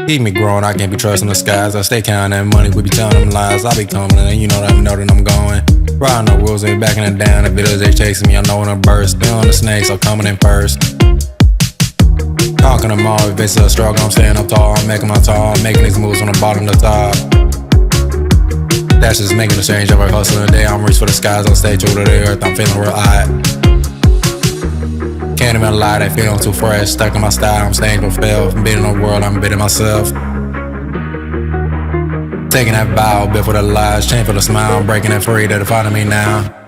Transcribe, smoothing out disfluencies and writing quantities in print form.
Keep me growing, I can't be trusting the skies. I stay counting that money, we be telling them lies. I be coming and you know that I'm going. Riding the wheels, they backing it down. The videos they chasing me, I know when I burst. Feeling the snakes, I'm coming in first. Talking them all, if it's a struggle, I'm staying up tall. I'm making my tall, I'm making these moves from the bottom to the top. That's just making a change every hustling day. I'm reaching for the skies, I'll stay true to the earth, I'm feeling real hot. Can't even lie, they feeling too fresh. Stuck in my style, I'm staying fulfilled. From beating the world, I'm beating myself. Taking that vow, bit for the lies, chain for the smile. I'm breaking it free, they're defining me now.